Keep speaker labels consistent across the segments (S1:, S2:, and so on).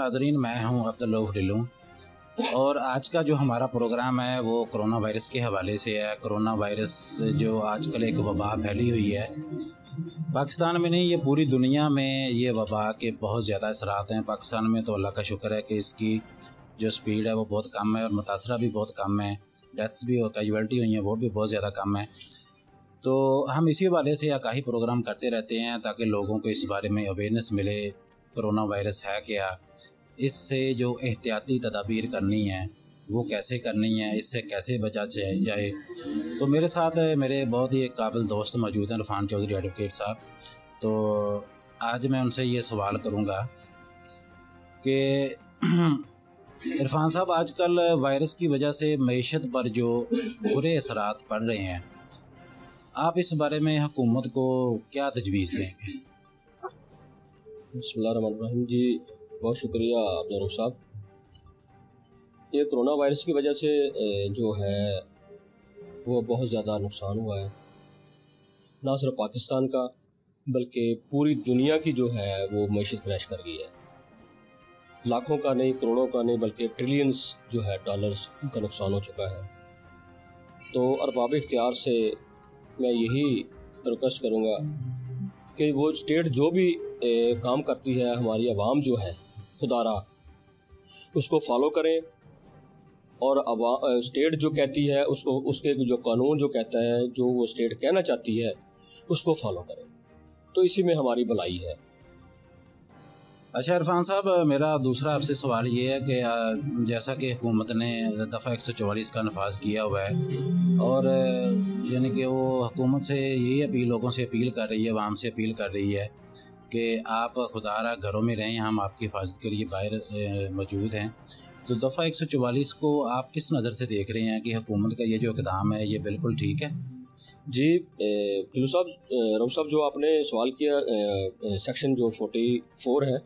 S1: नाजरीन, मैं हूं अब्दुल्ला खलीलू और आज का जो हमारा प्रोग्राम है वो कोरोना वायरस के हवाले से है। कोरोना वायरस जो आजकल एक वबा फैली हुई है, पाकिस्तान में नहीं ये पूरी दुनिया में ये वबा के बहुत ज़्यादा असरात हैं। पाकिस्तान में तो अल्लाह का शुक्र है कि इसकी जो स्पीड है वो बहुत कम है और मुतासरा भी बहुत कम है, डेथ्स भी और कैजुअल्टी हुई हैं वो भी बहुत ज़्यादा कम है। तो हम इसी वाले से आगाही प्रोग्राम करते रहते हैं ताकि लोगों को इस बारे में अवेयरनेस मिले, कोरोना वायरस है क्या, इससे जो एहतियाती तदाबीर करनी है वो कैसे करनी है, इससे कैसे बचा जाए। तो मेरे साथ मेरे बहुत ही एक काबिल दोस्त मौजूद हैं, इरफान चौधरी एडवोकेट साहब। तो आज मैं उनसे ये सवाल करूँगा कि इरफान साहब, आजकल वायरस की वजह से मईशत पर जो बुरे असरात पड़ रहे हैं, आप इस बारे में हुकूमत को क्या तजवीज़ देंगे?
S2: बिस्मिल्लाहिर्रहमानिर्रहीम जी, बहुत शुक्रिया अब्दुल साहब। ये कोरोना वायरस की वजह से जो है वो बहुत ज़्यादा नुकसान हुआ है, ना सिर्फ पाकिस्तान का बल्कि पूरी दुनिया की जो है वो मईशत क्रैश कर गई है। लाखों का नहीं, करोड़ों का नहीं, बल्कि ट्रिलियंस जो है डॉलर्स का नुकसान हो चुका है। तो अरबाब इख्तियार से मैं यही रिक्वेस्ट करूँगा कि वो स्टेट जो भी काम करती है, हमारी आवाम जो है खुदारा उसको फॉलो करें और स्टेट जो कहती है उसको, उसके जो कानून जो कहता है, जो वो स्टेट कहना चाहती है उसको फॉलो करें। तो इसी में हमारी भलाई है।
S1: अच्छा इरफान साहब, मेरा दूसरा आपसे सवाल ये है कि जैसा कि हुकूमत ने दफ़ा 144 का नफाज किया हुआ है और यानी कि वो हुकूमत से यही अपील, लोगों से अपील कर रही है, आवाम से अपील कर रही है कि आप खुदारा घरों में रहें, हम आपकी हिफाजत के लिए बाहर मौजूद हैं। तो दफ़ा 144 को आप किस नज़र से देख रहे हैं कि हुकूमत का ये जो इक़दाम है ये बिल्कुल ठीक है?
S2: जी रऊफ साहब, जो आपने सवाल किया सेक्शन जो 44 है,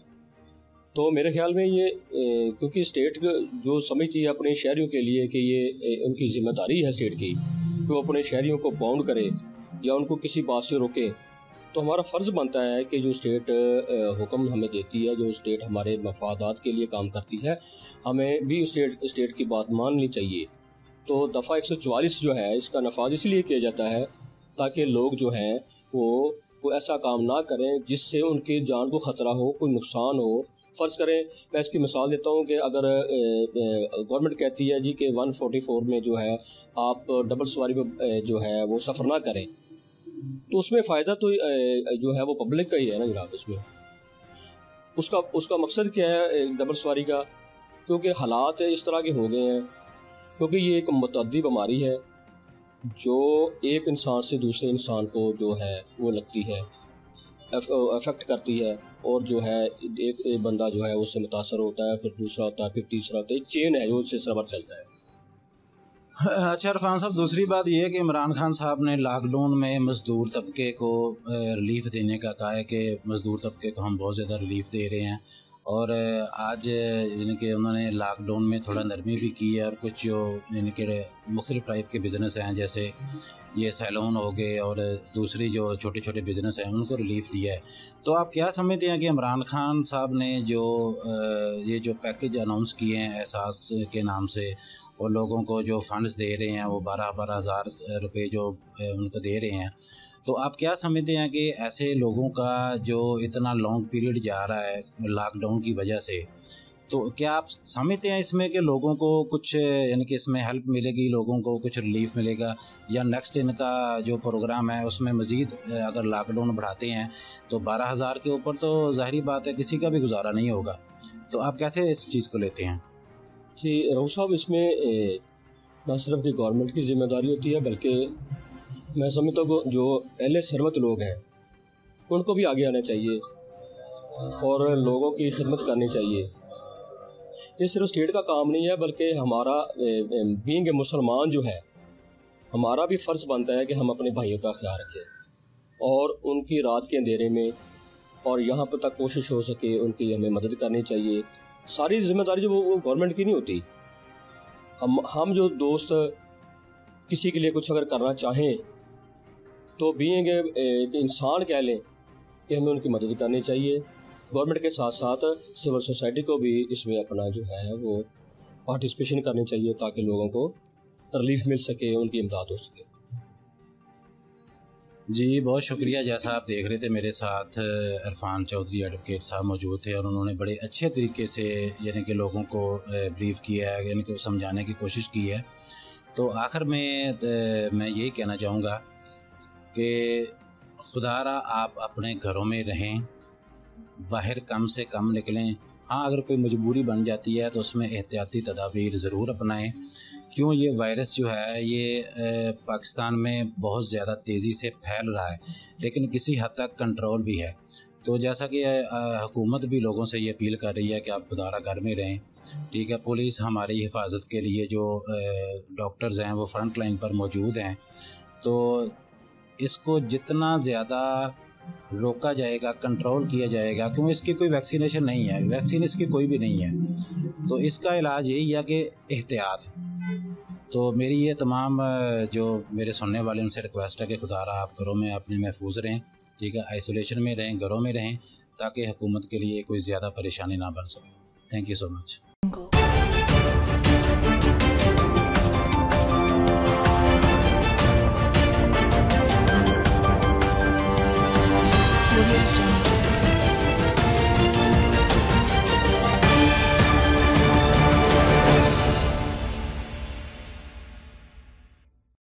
S2: तो मेरे ख्याल में ये क्योंकि स्टेट जो समझती है अपने शहरियों के लिए कि ये उनकी ज़िम्मेदारी है स्टेट की कि वो अपने शहरियों को बाउंड करे या उनको किसी बात से रोके, तो हमारा फ़र्ज़ बनता है कि जो स्टेट हुक्म हमें देती है, जो स्टेट हमारे मफादात के लिए काम करती है, हमें भी स्टेट की बात माननी चाहिए। तो दफ़ा 144 जो है इसका नफाज इसलिए किया जाता है ताकि लोग जो हैं वो ऐसा काम ना करें जिससे उनकी जान को ख़तरा हो, कोई नुकसान हो। फ़र्ज़ करें, मैं इसकी मिसाल देता हूँ कि अगर गवर्नमेंट कहती है जी कि 144 में जो है आप डबल सवारी में जो है वो सफ़र ना करें, तो उसमें फ़ायदा तो जो है वो पब्लिक का ही है ना जनाब। इसमें उसका मकसद क्या है डबल सवारी का? क्योंकि हालात इस तरह के हो गए हैं, क्योंकि ये एक मुतअद्दी बीमारी है जो एक इंसान से दूसरे इंसान को जो है वो लगती है, अफेक्ट करती है, और जो है एक बंदा जो है उससे मुतासर होता है, फिर दूसरा होता है, फिर तीसरा होता है, एक चेन है जो इससे सरबर चलता है।
S1: अच्छा इरफान साहब, दूसरी बात यह है कि इमरान खान साहब ने लॉकडाउन में मज़दूर तबके को रिलीफ देने का कहा है कि मज़दूर तबके को हम बहुत ज़्यादा रिलीफ दे रहे हैं, और आज यानी कि उन्होंने लॉकडाउन में थोड़ा नरमी भी की है और कुछ जो यानी कि मुख्तलिफ़ टाइप के बिज़नेस हैं, जैसे ये सैलून हो गए और दूसरी जो छोटे छोटे बिज़नेस हैं उनको रिलीफ दिया है। तो आप क्या समझते हैं कि इमरान खान साहब ने जो ये जो पैकेज अनाउंस किए हैं एहसास के नाम से, और लोगों को जो फंड्स दे रहे हैं वो 12-12 हज़ार रुपये जो उनको दे रहे हैं, तो आप क्या समझते हैं कि ऐसे लोगों का जो इतना लॉन्ग पीरियड जा रहा है लॉकडाउन की वजह से, तो क्या आप समझते हैं इसमें कि लोगों को कुछ यानी कि इसमें हेल्प मिलेगी, लोगों को कुछ रिलीफ मिलेगा, या नेक्स्ट इनका जो प्रोग्राम है उसमें मज़ीद अगर लॉकडाउन बढ़ाते हैं तो 12,000 के ऊपर तो ज़ाहिरी बात है किसी का भी गुजारा नहीं होगा। तो आप कैसे इस चीज़ को लेते हैं?
S2: जी रऊफ साहब, इसमें न सिर्फ की गवर्नमेंट की ज़िम्मेदारी होती है, बल्कि मैं समझता हूँ जो अहले सरवत लोग हैं उनको भी आगे आना चाहिए और लोगों की खिदमत करनी चाहिए। ये सिर्फ स्टेट का काम नहीं है, बल्कि हमारा बीइंग ए मुसलमान जो है, हमारा भी फ़र्ज़ बनता है कि हम अपने भाइयों का ख्याल रखें और उनकी रात के अंधेरे में और यहाँ पर तक कोशिश हो सके उनकी हमें मदद करनी चाहिए। सारी जिम्मेदारी जो वो गवर्नमेंट की नहीं होती। हम जो दोस्त किसी के लिए कुछ अगर करना चाहें तो बीइंग एक इंसान कह लें कि हमें उनकी मदद करनी चाहिए गवर्नमेंट के साथ साथ सिविल सोसाइटी को भी इसमें अपना जो है वो पार्टिसिपेशन करनी चाहिए, ताकि लोगों को रिलीफ मिल सके, उनकी इमदाद हो सके।
S1: जी बहुत शुक्रिया। जैसा आप देख रहे थे मेरे साथ इरफान चौधरी एडवोकेट साहब मौजूद थे और उन्होंने बड़े अच्छे तरीके से यानी कि लोगों को ब्रीफ किया है, यानी कि समझाने की कोशिश की है। तो आखिर में मैं यही कहना चाहूँगा कि खुदारा आप अपने घरों में रहें, बाहर कम से कम निकलें। हाँ, अगर कोई मजबूरी बन जाती है तो उसमें एहतियाती तदाबीर ज़रूर अपनाएं। क्यों, ये वायरस जो है ये पाकिस्तान में बहुत ज़्यादा तेज़ी से फैल रहा है, लेकिन किसी हद तक कंट्रोल भी है। तो जैसा कि हुकूमत भी लोगों से ये अपील कर रही है कि आप खुदारा घर में रहें, ठीक है। पुलिस हमारी हिफाजत के लिए जो डॉक्टर्स हैं वो फ्रंट लाइन पर मौजूद हैं। तो इसको जितना ज़्यादा रोका जाएगा, कंट्रोल किया जाएगा, क्योंकि इसकी कोई वैक्सीनेशन नहीं है, वैक्सीन इसकी कोई भी नहीं है, तो इसका इलाज यही है कि एहतियात। तो मेरी ये तमाम जो मेरे सुनने वाले उनसे रिक्वेस्ट है कि खुदारा आप घरों में अपने महफूज रहें, ठीक है, आइसोलेशन में रहें, घरों में रहें, ताकि हुकूमत के लिए कोई ज़्यादा परेशानी ना बन सके। Thank you so much.